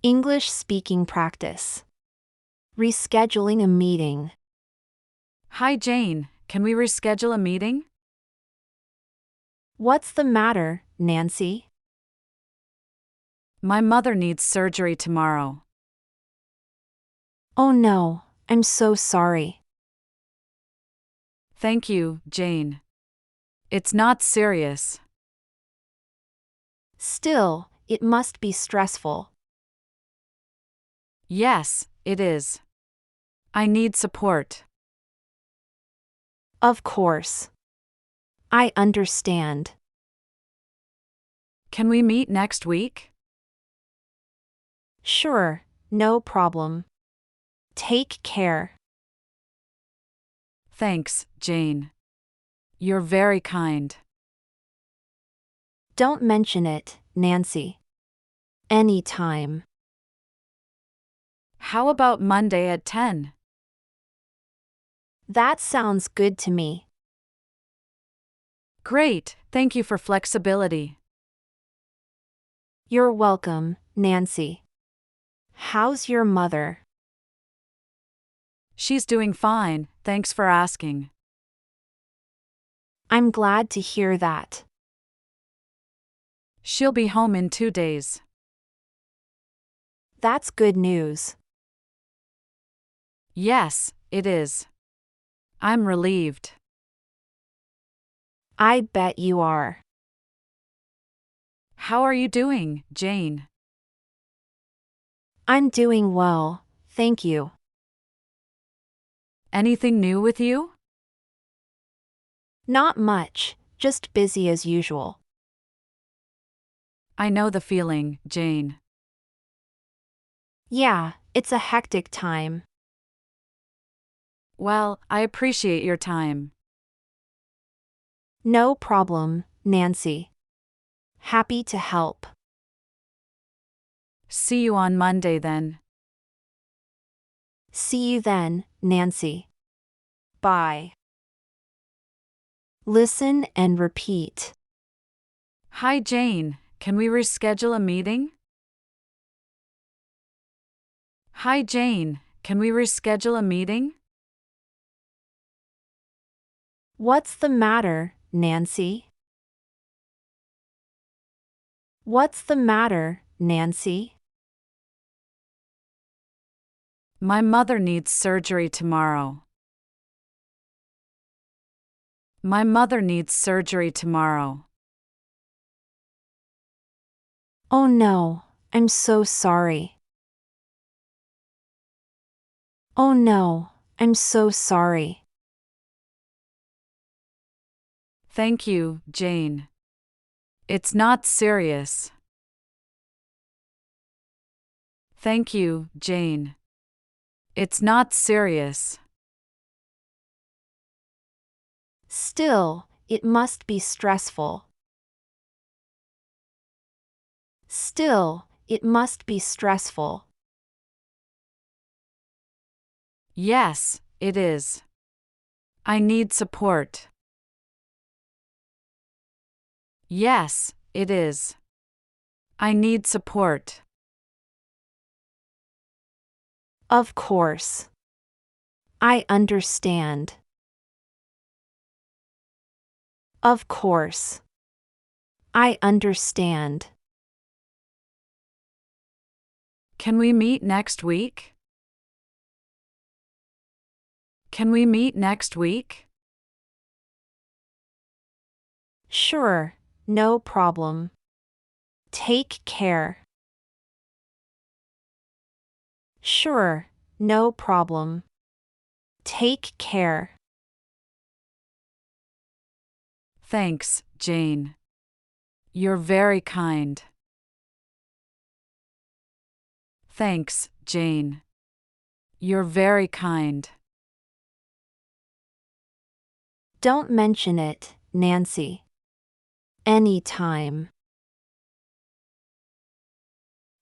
English speaking practice. Rescheduling a meeting. Hi Jane, can we reschedule a meeting? What's the matter, Nancy? My mother needs surgery tomorrow. Oh no, I'm so sorry. Thank you, Jane. It's not serious. Still, it must be stressful. Yes, it is. I need support. Of course. I understand. Can we meet next week? Sure, no problem. Take care. Thanks, Jane. You're very kind. Don't mention it, Nancy. Anytime. How about Monday at 10? That sounds good to me. Great, thank you for flexibility. You're welcome, Nancy. How's your mother? She's doing fine, thanks for asking. I'm glad to hear that. She'll be home in 2 days. That's good news. Yes, it is. I'm relieved. I bet you are. How are you doing, Jane? I'm doing well, thank you. Anything new with you? Not much, just busy as usual. I know the feeling, Jane. Yeah, it's a hectic time. Well, I appreciate your time. No problem, Nancy. Happy to help. See you on Monday then. See you then, Nancy. Bye. Listen and repeat. Hi Jane, can we reschedule a meeting? Hi Jane, can we reschedule a meeting? What's the matter, Nancy? What's the matter, Nancy? My mother needs surgery tomorrow. My mother needs surgery tomorrow. Oh no, I'm so sorry. Oh no, I'm so sorry. Thank you, Jane. It's not serious. Thank you, Jane. It's not serious. Still, it must be stressful. Still, it must be stressful. Yes, it is. I need support. Yes, it is. I need support. Of course. I understand. Of course. I understand. Can we meet next week? Can we meet next week? Sure, no problem. Take care. Sure, no problem. Take care. Thanks, Jane. You're very kind. Thanks, Jane. You're very kind. Don't mention it, Nancy. Anytime.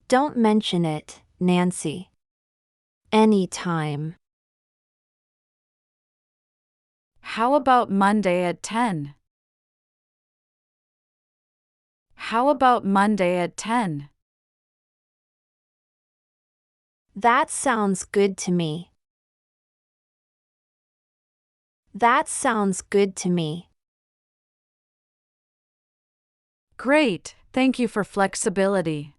Don't mention it, Nancy. Anytime. How about Monday at 10? How about Monday at 10? That sounds good to me. That sounds good to me. Great, thank you for flexibility.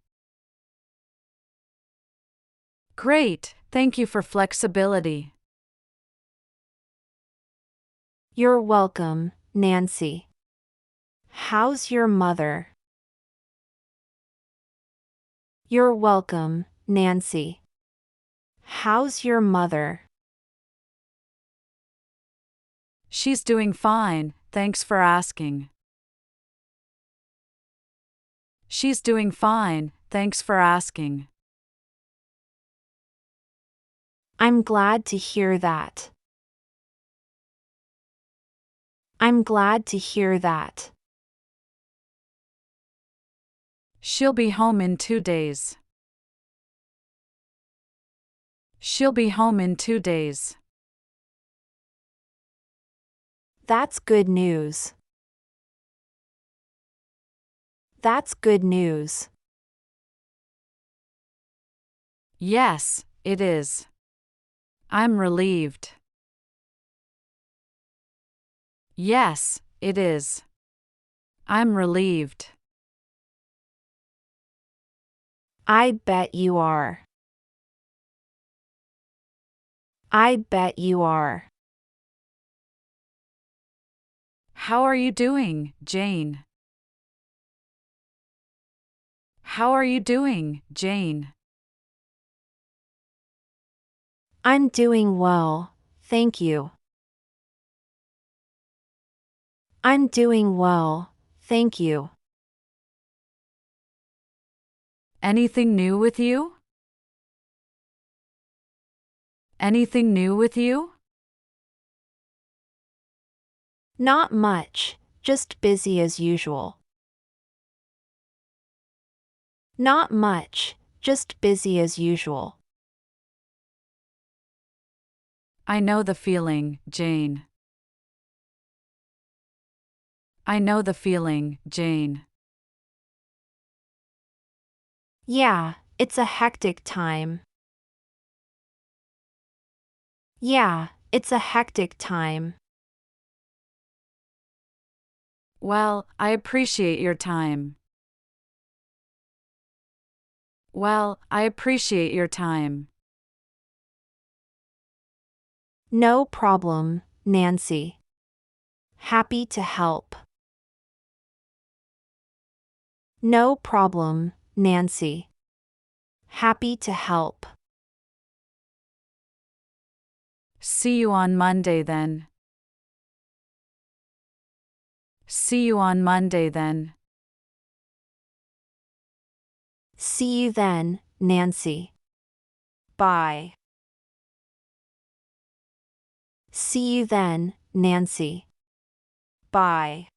Great, thank you for flexibility. You're welcome, Nancy. How's your mother? You're welcome, Nancy. How's your mother? She's doing fine, thanks for asking. She's doing fine, thanks for asking. I'm glad to hear that. I'm glad to hear that. She'll be home in 2 days. She'll be home in 2 days. That's good news. That's good news. Yes, it is. I'm relieved. Yes, it is. I'm relieved. I bet you are. I bet you are. How are you doing, Jane? How are you doing, Jane? I'm doing well, thank you. I'm doing well, thank you. Anything new with you? Anything new with you? Not much, just busy as usual. Not much, just busy as usual. I know the feeling, Jane. I know the feeling, Jane. Yeah, it's a hectic time. Yeah, it's a hectic time. Well, I appreciate your time. Well, I appreciate your time. No problem, Nancy. Happy to help. No problem, Nancy. Happy to help. See you on Monday then. See you on Monday then. See you then, Nancy. Bye. See you then, Nancy. Bye.